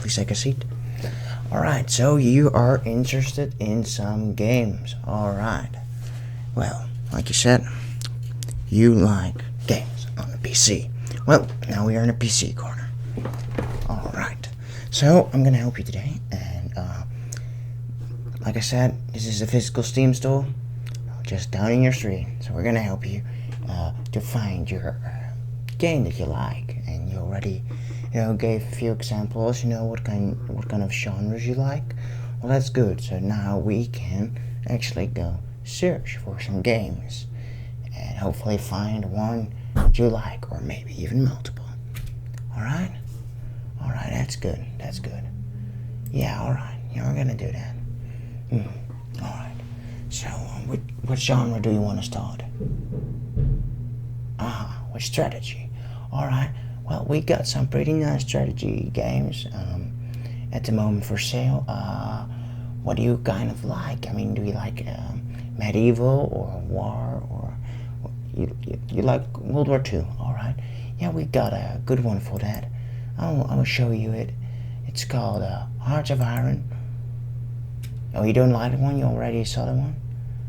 please take a seat. Alright, so you are interested in some games. Alright. Well, like you said, you like games on the PC. Well, now we are in a PC corner. Alright. So, I'm gonna help you today, and like I said, this is a physical Steam store just down in your street. So we're gonna help you to find your game that you like, and you already gave a few examples, what kind of genres you like. Well, that's good. So now we can actually go search for some games and hopefully find one that you like, or maybe even multiple. Alright, that's good, yeah. Alright, we're gonna do that. Alright, so what genre do you want to start? With strategy. Alright, well, we got some pretty nice strategy games at the moment for sale. What do you kind of like? I mean, do you like medieval or war, or you like World War II? Alright, yeah, we got a good one for that. I'll show you it. It's called Hearts of Iron. Oh, you don't like the one? You already saw the one?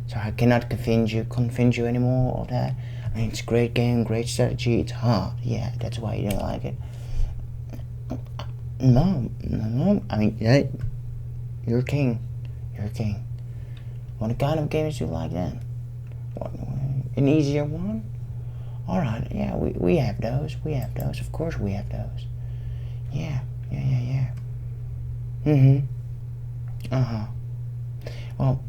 So I cannot convince you anymore of that. I mean, it's a great game, great strategy. It's hard. Yeah, that's why you don't like it. No. I mean, yeah, you're king. What kind of games do you like then? An easier one? Alright, yeah, we have those. Of course we have those. Yeah. Well,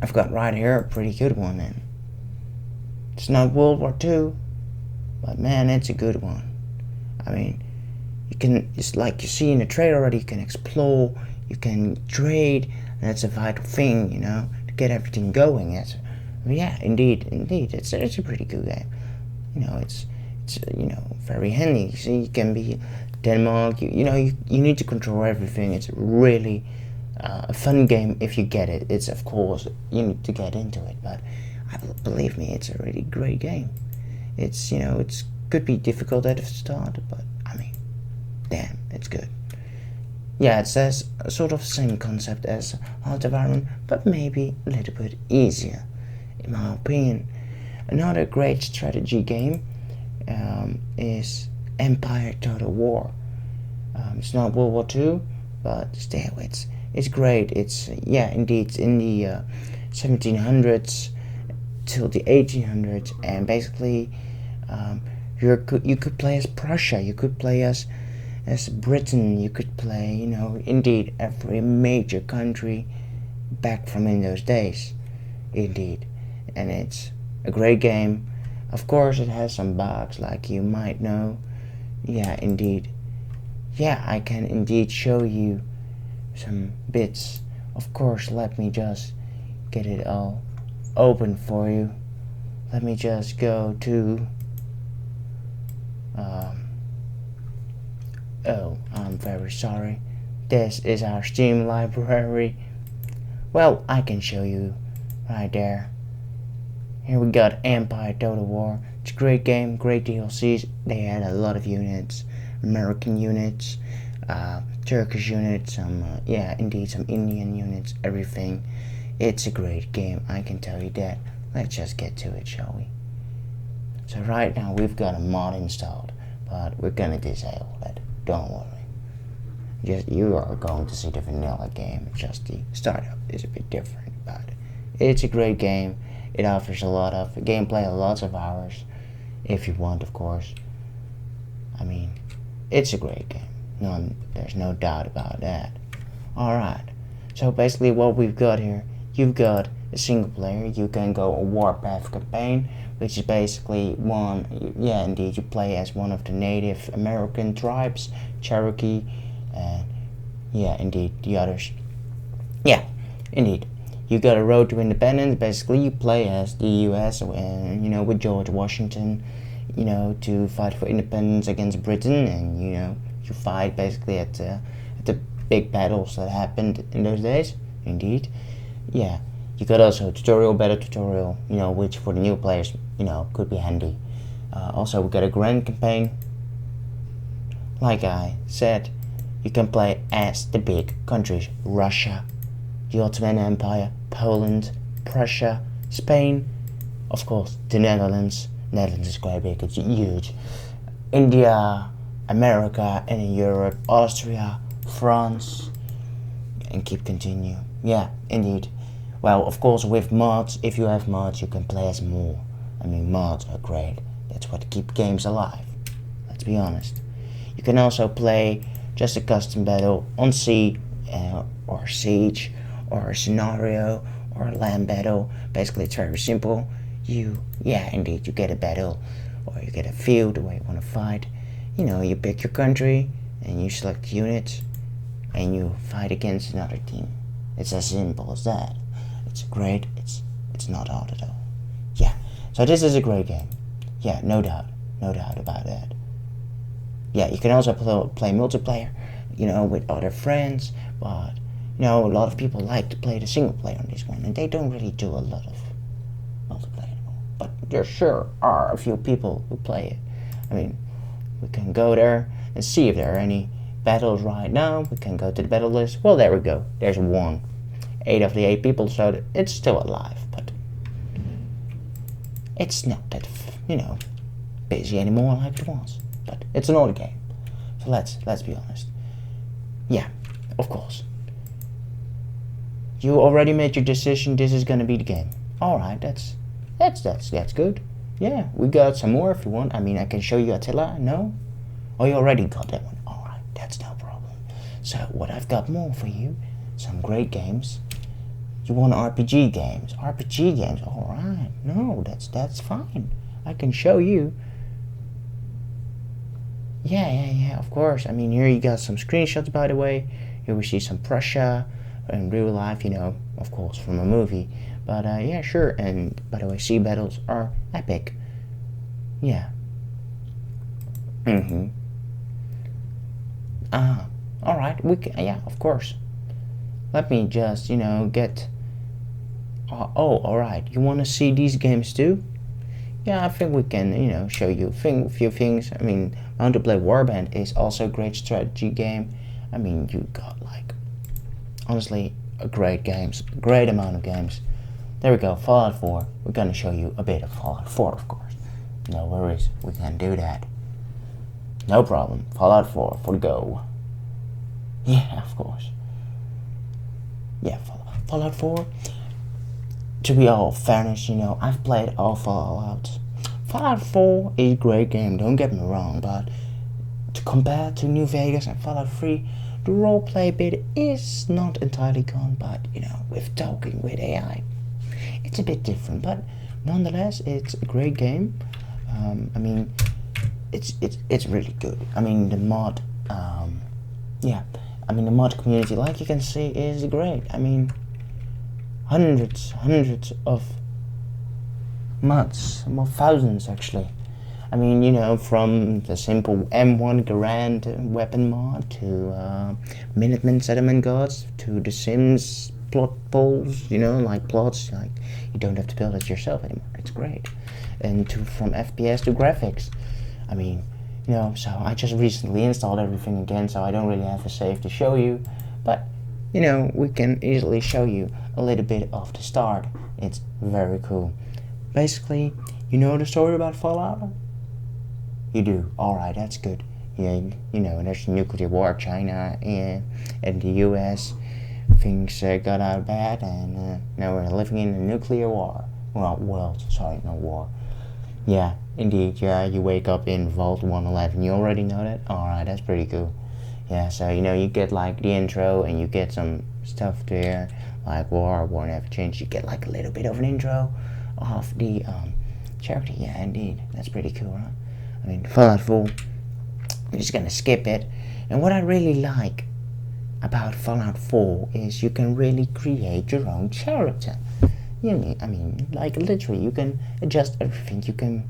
I've got right here a pretty good one then. It's not World War II, but man, it's a good one. I mean, it's like you see in the trailer already, you can explore, you can trade, and that's a vital thing, to get everything going. Yeah, indeed, it's a pretty good game. It's very handy. See, you can be Denmark, you need to control everything. It's really a fun game if you get it. It's, of course, you need to get into it, but believe me, it's a really great game. It's, it's could be difficult at the start, but I mean, damn, it's good. Yeah, it says sort of same concept as Heart of Iron, but maybe a little bit easier, in my opinion. Another great strategy game is Empire Total War. It's not World War II, but still, it's great. It's indeed, it's in the 1700s till the 1800s, and basically, you could play as Prussia, you could play as Britain, you could play, indeed, every major country back from in those days, indeed, and it's a great game. Of course, it has some bugs, like you might know. Yeah, indeed. Yeah, I can indeed show you some bits. Of course, let me just get it all open for you. Let me just go to oh, I'm very sorry. This is our Steam library. Well, I can show you right there. Here we got Empire Total War. It's a great game, great DLCs. They had a lot of units, American units, Turkish units, some indeed, some Indian units, everything. It's a great game, I can tell you that. Let's just get to it, shall we? So right now we've got a mod installed, but we're gonna disable it. Don't worry. You are going to see the vanilla game. Just the startup is a bit different, but it's a great game. It offers a lot of gameplay, lots of hours, if you want, of course. I mean, it's a great game. There's no doubt about that. Alright, so basically what we've got here, you've got a single player. You can go a Warpath campaign, which is basically indeed, you play as one of the Native American tribes, Cherokee, and indeed, the others. Yeah, indeed. You got a road to independence. Basically, you play as the U.S. and with George Washington, to fight for independence against Britain, and you fight basically at the big battles that happened in those days. Indeed, yeah. You got also a battle tutorial, which for the new players, could be handy. Also, we got a grand campaign. Like I said, you can play as the big countries: Russia, the Ottoman Empire, Poland, Prussia, Spain, of course the Netherlands. Netherlands is quite big, it's huge. India, America, and in Europe, Austria, France, and keep continue. Yeah, indeed. Well, of course, with mods, if you have mods, you can play as more. I mean, mods are great. That's what keep games alive. Let's be honest. You can also play just a custom battle on sea, or siege, or a scenario, or a land battle. Basically, it's very simple. Yeah, indeed, you get a battle, or you get a field where you want to fight. You know, you pick your country, and you select units, and you fight against another team. It's as simple as that. It's great. It's not hard at all. Yeah. So this is a great game. Yeah, no doubt about that. Yeah, you can also play multiplayer, with other friends. But a lot of people like to play the single player on this one, and they don't really do a lot of multiplayer anymore. But there sure are a few people who play it. I mean, we can go there and see if there are any battles right now. We can go to the battle list. Well, there we go. There's one. 8 of the 8 people, so it's still alive, but it's not that, busy anymore like it was. But it's an old game, so let's be honest. Yeah, of course. You already made your decision. This is gonna be the game. All right, that's good. Yeah, we got some more if you want. I mean, I can show you Attila. No? Oh, you already got that one. All right, that's no problem. So what I've got more for you, some great games. You want RPG games? RPG games, alright. No, that's fine. I can show you. Yeah, of course. I mean, here you got some screenshots, by the way. Here we see some Prussia in real life, of course, from a movie. But, yeah, sure. And, by the way, sea battles are epic. Yeah. Alright, yeah, of course. Let me just, get... alright, you want to see these games too? Yeah, I think we can, show you a few things. I mean, Roleplay Warband is also a great strategy game. I mean, you got, honestly, great amount of games. There we go, Fallout 4. We're gonna show you a bit of Fallout 4, of course. No worries, we can do that. No problem, Fallout 4 for the go. Yeah, of course. Yeah, Fallout 4. To be all fairness, I've played all Fallouts. Fallout 4 is a great game, don't get me wrong, but to compare to New Vegas and Fallout 3, the roleplay bit is not entirely gone, but, with talking with AI, it's a bit different, but nonetheless, it's a great game. I mean, it's really good. I mean, the mod, the mod community, like you can see, is great. I mean, hundreds of mods, more thousands actually. I mean, from the simple M1 Garand weapon mod to Minutemen settlement guards to the Sims plot poles, like plots, like you don't have to build it yourself anymore. It's great. And from FPS to graphics. I mean, so I just recently installed everything again, so I don't really have a save to show you, but we can easily show you a little bit of the start. It's very cool. Basically, you know the story about Fallout? You do. Alright, that's good. Yeah, there's nuclear war, China and the US. Things got out bad, and now we're living in a nuclear war. World, sorry, no war. Yeah, indeed, yeah, you wake up in Vault 111. You already know that? Alright, that's pretty cool. Yeah, so you get the intro, and you get some stuff there, like war never changed. You get a little bit of an intro of the character. Yeah, indeed, that's pretty cool, right? I mean, Fallout 4, I'm just gonna skip it. And what I really like about Fallout 4 is you can really create your own character. Literally, you can adjust everything. You can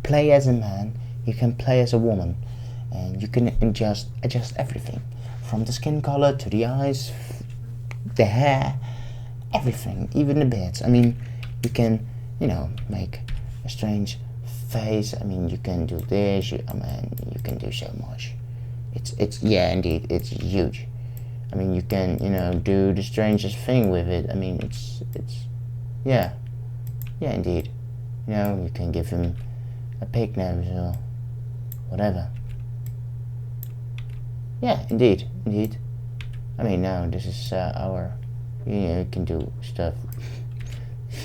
play as a man, you can play as a woman, and you can adjust everything, from the skin color to the eyes, the hair, everything, even the beards. I mean, you can, make a strange face. I mean, you can do this. You can do so much. It's yeah, indeed, it's huge. I mean, you can, you know, do the strangest thing with it. I mean, it's yeah, indeed. You know, you can give him a pig nose or whatever. Yeah, indeed. I mean, now this is our, you know, you can do stuff.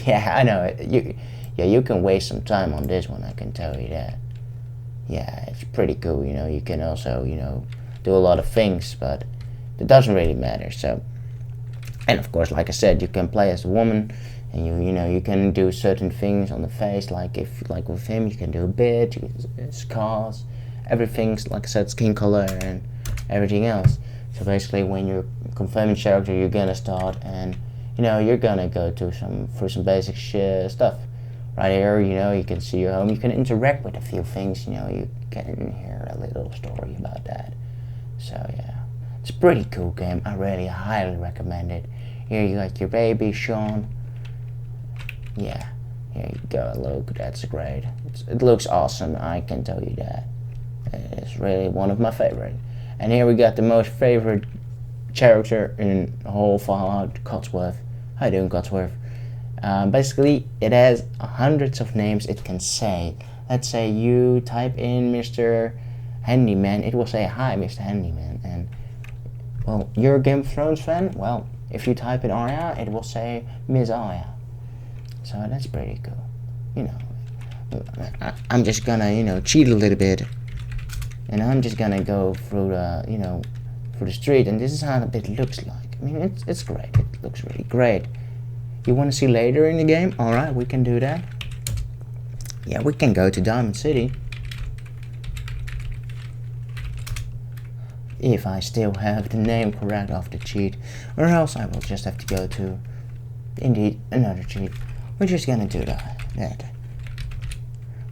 Yeah, I know it. You can waste some time on this one, I can tell you that. Yeah, it's pretty cool, you know. You can also, you know, do a lot of things, but it doesn't really matter. So, and of course, like I said, you can play as a woman, and you know, you can do certain things on the face, like with him, you can do a bit, scars, everything's, like I said, skin color and everything else. So basically, when you're confirming character, you're gonna start, and you know, you're gonna go through some basic stuff. Right here, you know, you can see your home. You can interact with a few things. You know, you can hear a little story about that. So yeah, it's a pretty cool game. I really highly recommend it. Here you got your baby Sean. Yeah, here you go. Look, that's great. It looks awesome. I can tell you that. It's really one of my favorite. And here we got the most favorite character in the whole Fallout, Codsworth. How you doing, Codsworth? Basically, it has hundreds of names it can say. Let's say you type in Mr. Handyman, it will say, "Hi, Mr. Handyman." And, well, you're a Game of Thrones fan? Well, if you type in Arya, it will say Miss Arya. So that's pretty cool. You know, I'm just gonna, you know, cheat a little bit. And I'm just gonna go through the, you know, through the street, and this is how it looks like. I mean, it's great. It looks really great. You want to see later in the game? Alright, we can do that. Yeah, we can go to Diamond City. If I still have the name correct of the cheat. Or else I will just have to go to, indeed, another cheat. We're just gonna do that.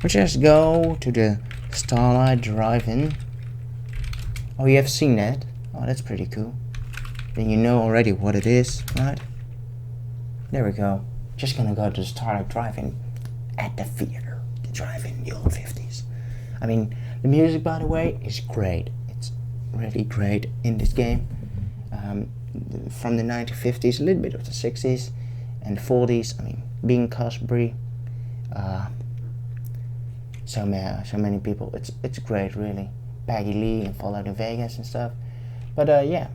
We'll just go to the Starlight Drive-In. Oh, you have seen that? Oh, that's pretty cool. Then you know already what it is, right? There we go. Just gonna go to the Starlight Drive-In at the theater. The drive-in, the old 50s. I mean, the music, by the way, is great. It's really great in this game. From the 1950s, a little bit of the 60s and the 40s. I mean, Bing Crosby. So many people. It's great, really. Peggy Lee and Fallout New Vegas and stuff. But yeah.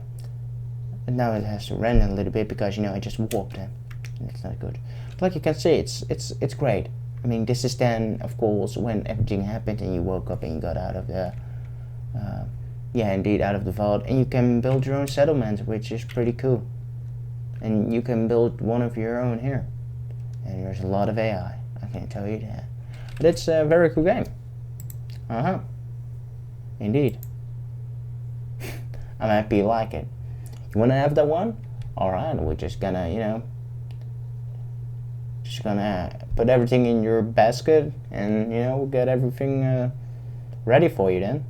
And now it has to render a little bit because, you know, I just warped it. It's not good. But like you can see, it's great. I mean, this is then, of course, when everything happened and you woke up and you got out of the, yeah, indeed, out of the vault, and you can build your own settlement, which is pretty cool. And you can build one of your own here. And there's a lot of AI, I can tell you that. But it's a very cool game. Indeed. I'm happy you like it. You wanna have that one? Alright, we're just gonna, you know, just gonna put everything in your basket and, you know, we'll get everything ready for you then.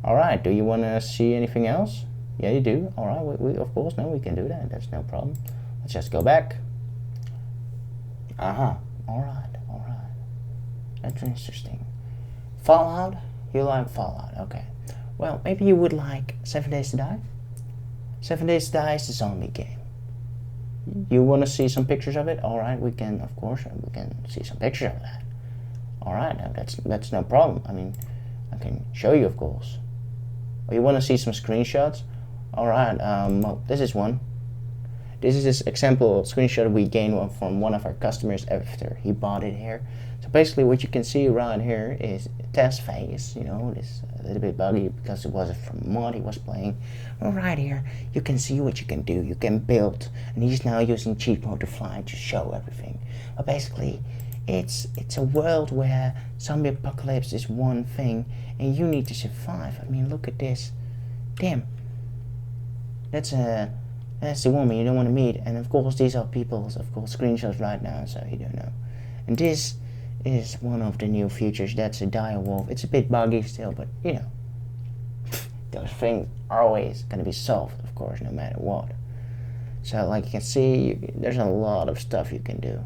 Alright, do you wanna see anything else? Yeah, you do. Alright, we of course, no, we can do that. That's no problem. Let's just go back. Alright. That's interesting. Fallout? You like Fallout, okay. Well, maybe you would like 7 Days to Die? 7 Days to Die is a zombie game. You want to see some pictures of it? Alright, we can, of course, we can see some pictures of that. Alright, that's no problem. I mean, I can show you, of course. Or you want to see some screenshots? Alright, well, this is one. This is this example screenshot we gained from one of our customers after he bought it here. So basically what you can see around here is test phase, you know, this a little bit buggy because it was from mod he was playing. Well, right here, you can see what you can do. You can build, and he's now using cheat mode to fly to show everything. But basically, it's a world where zombie apocalypse is one thing, and you need to survive. I mean, look at this. Damn. That's the woman you don't want to meet, and of course these are people's, of course, screenshots right now, so you don't know. And this is one of the new features. That's a dire wolf. It's a bit buggy still, but you know, those things are always going to be solved, of course, no matter what. So like you can see, there's a lot of stuff you can do.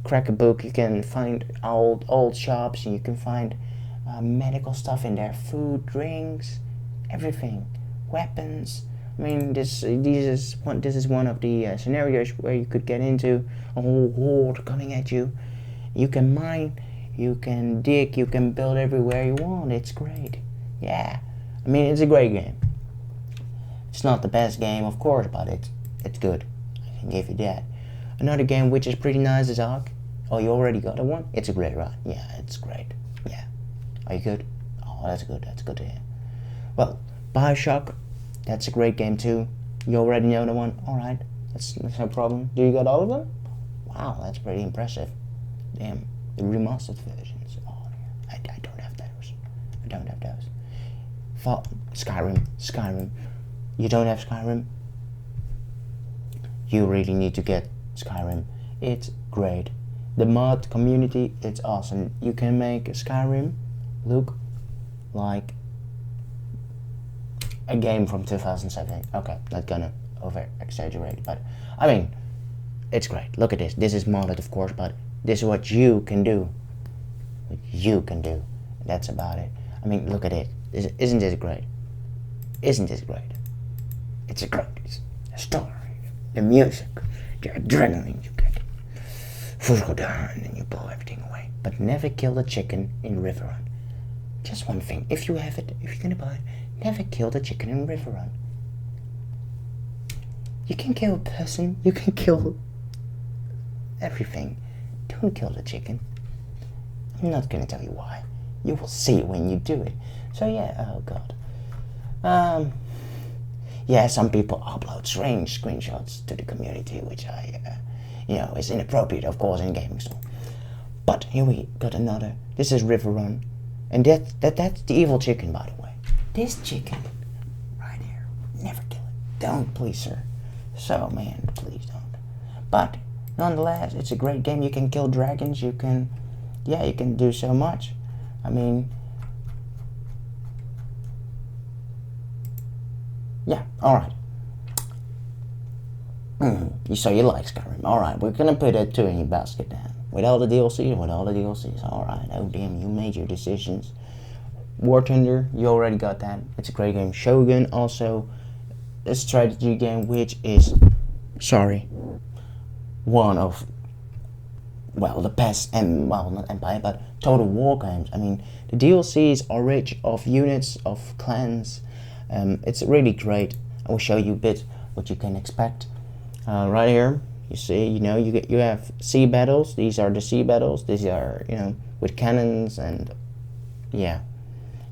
Crack a book, you can find old shops, and you can find medical stuff in there, food, drinks, everything, weapons. I mean, this is one of the scenarios where you could get into a whole horde coming at you. You can mine, you can dig, you can build everywhere you want. It's great. Yeah, I mean, it's a great game. It's not the best game, of course, but it's good. I can give you that. Another game which is pretty nice is Ark. Oh, you already got one? It's a great run. Yeah, it's great. Yeah. Are you good? Oh, that's good. That's good to hear. Well, Bioshock, that's a great game too. You already know the one? Alright, that's no problem. Do you got all of them? Wow, that's pretty impressive. Damn, the remastered versions. Oh, I don't have those. I don't have those. Skyrim. You don't have Skyrim? You really need to get Skyrim. It's great. The mod community, it's awesome. You can make Skyrim look like a game from 2007. Okay, not gonna over exaggerate, but I mean, it's great. Look at this. This is modded, of course, but this is what you can do. What you can do. That's about it. I mean, look at it. Isn't this great? Isn't this great? It's a great story. The music, the adrenaline you get. First go down and then you blow everything away. But never kill the chicken in River Run. Just one thing. If you have it, if you're gonna buy it, never kill the chicken in River Run. You can kill a person. You can kill everything. Don't kill the chicken. I'm not gonna tell you why. You will see when you do it. So yeah, oh god. Yeah, some people upload strange screenshots to the community, which is inappropriate, of course, in gaming store. But here we got another. This is River Run, and that's the evil chicken, by the way. This chicken, right here, never kill it. Don't, please, sir. So, man, please don't. But nonetheless, it's a great game. You can kill dragons. You can do so much. I mean, yeah, alright. So you like Skyrim. Alright, we're gonna put that two in your basket now. With all the DLCs, alright. Oh damn, you made your decisions. War Thunder, you already got that. It's a great game. Shogun, also a strategy game, which is, one of, the best, and, not Empire, but Total War games. I mean, the DLCs are rich of units, of clans. It's really great. I will show you a bit what you can expect. Right here, you see, you have sea battles. These are the sea battles. These are, with cannons and, yeah,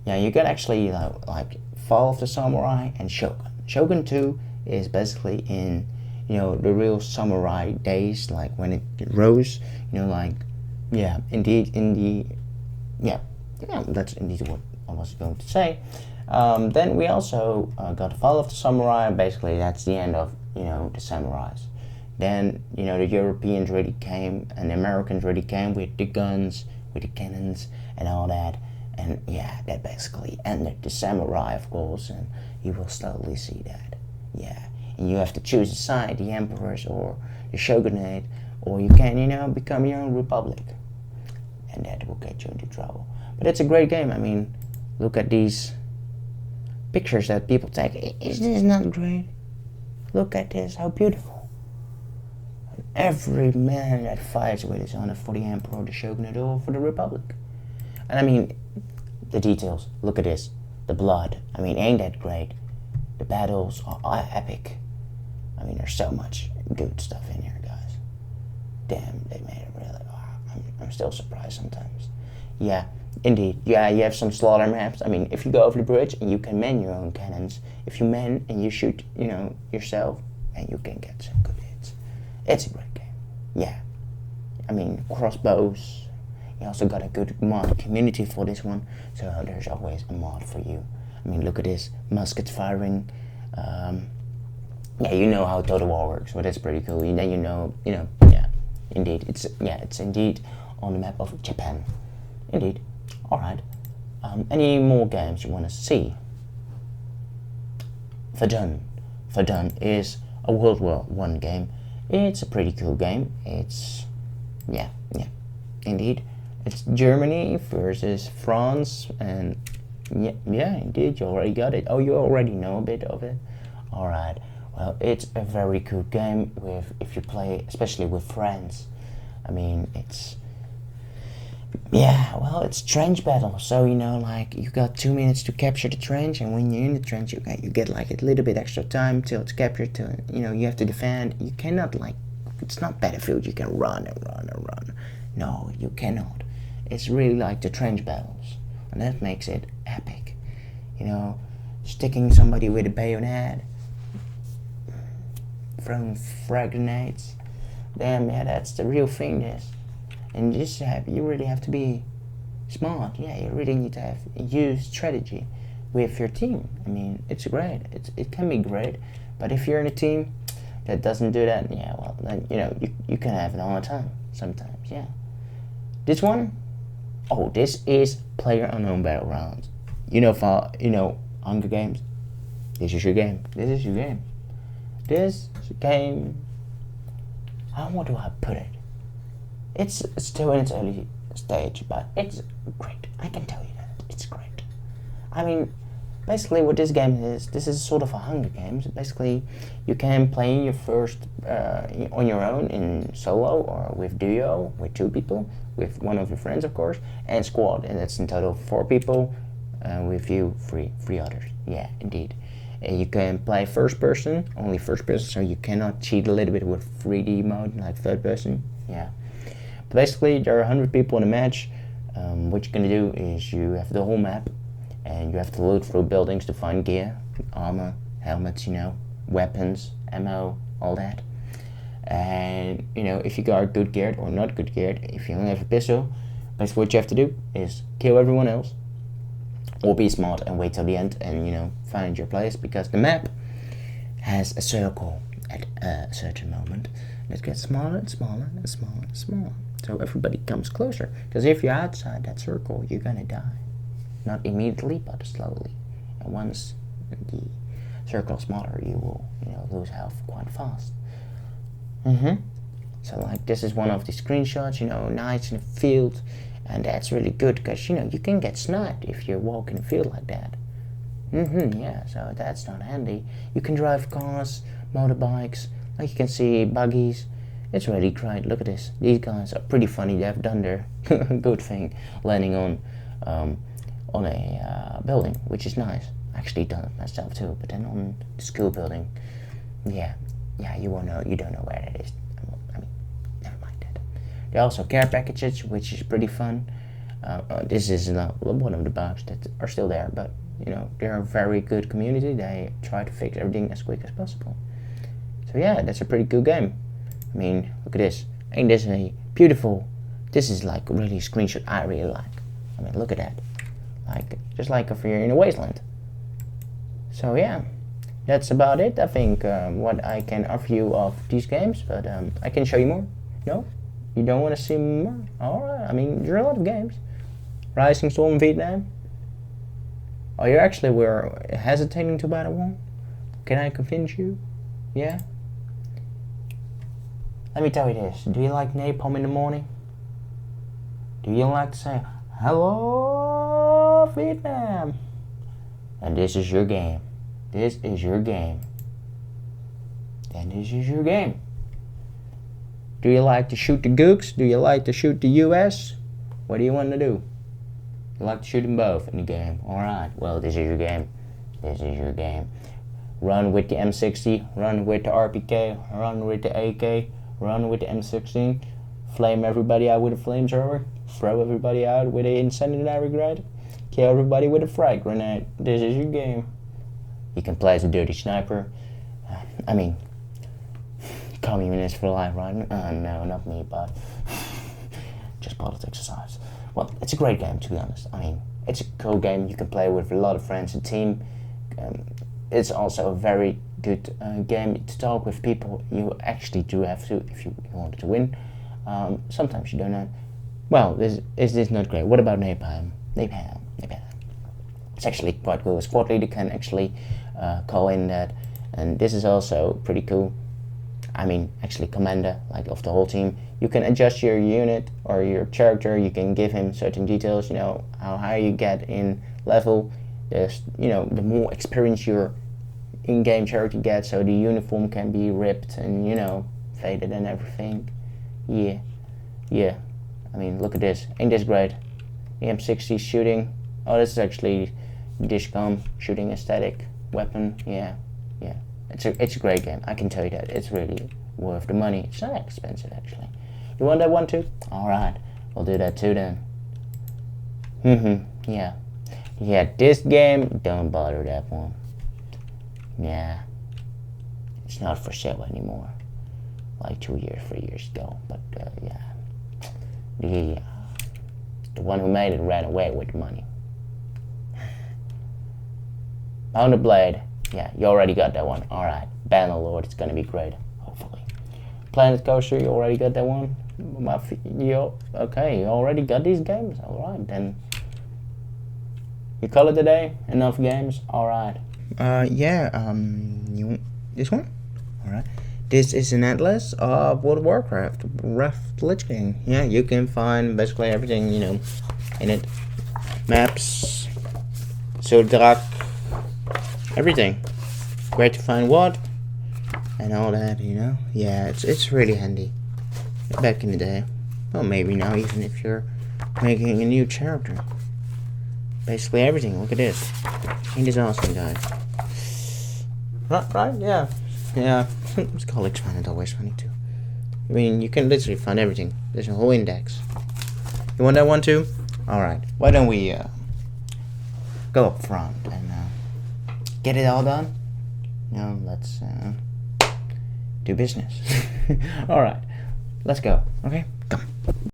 you get actually like Fall of the Samurai and Shogun. Shogun 2 is basically in, the real samurai days, like when it rose, that's indeed what I was going to say. Then we also got Fall of the Samurai. Basically, that's the end of, the samurais. Then, the Europeans really came, and the Americans really came with the guns, with the cannons, and all that. And yeah, that basically ended the samurai, of course, and you will slowly see that. Yeah, and you have to choose a side, the emperors or the shogunate, or you can, become your own republic. And that will get you into trouble. But it's a great game. I mean, look at these pictures that people take. Is this not great? Look at this, how beautiful. Every man that fights with his honor for the emperor, the shogunate, or for the republic. And I mean, the details, look at this. The blood, I mean, ain't that great? The battles are epic. I mean, there's so much good stuff in here, guys. Damn, they made it really. I'm still surprised sometimes. Yeah, indeed. Yeah, you have some slaughter maps. I mean, if you go over the bridge and you can man your own cannons, if you man and you shoot, yourself, and you can get some good hits. It's a great game. Yeah. I mean, crossbows. You also got a good mod community for this one, so there's always a mod for you. I mean, look at this, muskets firing. Yeah, you know how Total War works, but it's pretty cool. And then yeah, indeed, it's indeed on the map of Japan. Indeed. All right. Any more games you want to see? Verdun. Verdun is a World War I game. It's a pretty cool game. It's, yeah, indeed. It's Germany versus France, and Yeah, indeed, you already got it. Oh, you already know a bit of it. All right. Well, it's a very cool game with if you play, especially with friends. I mean, it's trench battle. So like you got 2 minutes to capture the trench, and when you're in the trench, you get like a little bit extra time till it's captured. You have to defend. You cannot it's not Battlefield. You can run and run and run. No, you cannot. It's really like the trench battles, and that makes it epic. Sticking somebody with a bayonet, throwing frag grenades. Damn, yeah, that's the real thing. This, and you really have to be smart. Yeah, you really need to use strategy with your team. I mean, it's great. It can be great, but if you're in a team that doesn't do that, yeah, well, then you can have it all the time. Sometimes, yeah. This one, this is PlayerUnknown Battlegrounds. Hunger Games. This is your game. This is your game. This game. How do I put it? It's still in its early stage, but it's great. I can tell you that it's great. I mean, basically, what this game is, this is sort of a Hunger Games. Basically, you can play your first on your own in solo or with duo, with 2 people, with one of your friends, of course, and squad, and that's in total 4 people. With you, three others. Yeah, indeed. You can play first person, only first person, so you cannot cheat a little bit with 3D mode, like third person. Yeah. But basically, there are 100 people in a match. What you're gonna do is you have the whole map, and you have to loot through buildings to find gear, armor, helmets, weapons, ammo, all that. And if you are good geared or not good geared, if you only have a pistol, basically what you have to do is kill everyone else, or be smart and wait till the end and find your place, because the map has a circle at a certain moment that gets smaller and smaller and smaller and smaller, so everybody comes closer, because if you're outside that circle, you're gonna die. Not immediately, but slowly. And once the circle is smaller, you will lose health quite fast. So like this is one of the screenshots, nice in the field. And that's really good because you can get sniped if you walk in the field like that. Yeah, so that's not handy. You can drive cars, motorbikes, like you can see buggies. It's really great. Look at this. These guys are pretty funny. They have done their good thing, landing on a building, which is nice. I actually done it myself too, but then on the school building, yeah, you won't know. You don't know where it is. I mean, never mind that. There are also care packages, which is pretty fun. This is one of the bugs that are still there, but they're a very good community. They try to fix everything as quick as possible. So yeah, that's a pretty cool game. I mean, look at this. Ain't this a beautiful? This is like really a screenshot I really like. I mean, look at that. Like just like if you're in a wasteland. So yeah, that's about it. I think what I can offer you of these games, but I can show you more. No, you don't want to see more? All right. I mean, there are a lot of games. Rising Storm Vietnam. Oh, you actually were hesitating to buy the one? Can I convince you? Yeah? Let me tell you this. Do you like napalm in the morning? Do you like to say, hello, Vietnam? And this is your game. This is your game. And this is your game. Do you like to shoot the gooks? Do you like to shoot the US? What do you want to do? You like to shoot them both in the game. Alright, well, this is your game. This is your game. Run with the M60, run with the RPK, run with the AK, run with the M16, flame everybody out with a flamethrower, throw everybody out with an incendiary grenade, kill everybody with a frag grenade. This is your game. You can play as a dirty sniper. I mean, communist for life, right? No, not me, but just politics aside. Well, it's a great game, to be honest. I mean, it's a cool game. You can play with a lot of friends and team. It's also a very good game to talk with people. You actually do have to, if you wanted to win. Sometimes you don't know. Well, is this not great? What about Napalm? Napalm. It's actually quite cool. A squad leader can actually call in that. And this is also pretty cool. I mean, actually commander, like of the whole team. You can adjust your unit or your character. You can give him certain details. You know, how higher you get in level, the more experience your in-game character gets. So the uniform can be ripped and faded and everything. Yeah. I mean, look at this. Ain't this great? The M60 shooting. Oh, this is actually Dishcom shooting aesthetic weapon. Yeah. It's a great game. I can tell you that. It's really worth the money. It's not expensive, actually. You want that one too? Alright. We'll do that too then. Yeah. This game, don't bother that one. Yeah. It's not for sale anymore. Like 2 years, 3 years ago. But, yeah. The one who made it ran away with the money. Pound the Blade. Yeah, you already got that one. Alright. Bannerlord, it's gonna be great. Hopefully. Planet Coaster, you already got that one? Okay, you already got these games? Alright, then. You call it a day? Enough games? Alright. You want this one? Alright. This is an atlas of World of Warcraft. Rough Lich King. Yeah, you can find basically everything, in it. Maps, Sildrak, everything. Where to find what, and all that, Yeah, it's really handy. Back in the day. Well, maybe now, even if you're making a new character. Basically everything. Look at this. Ain't this awesome, guys? Right? Yeah. It's called expanded, always funny too. I mean, you can literally find everything. There's a whole index. You want that one too? Alright. Why don't we go up front and get it all done? Let's do business. Alright. Let's go. Okay? Come.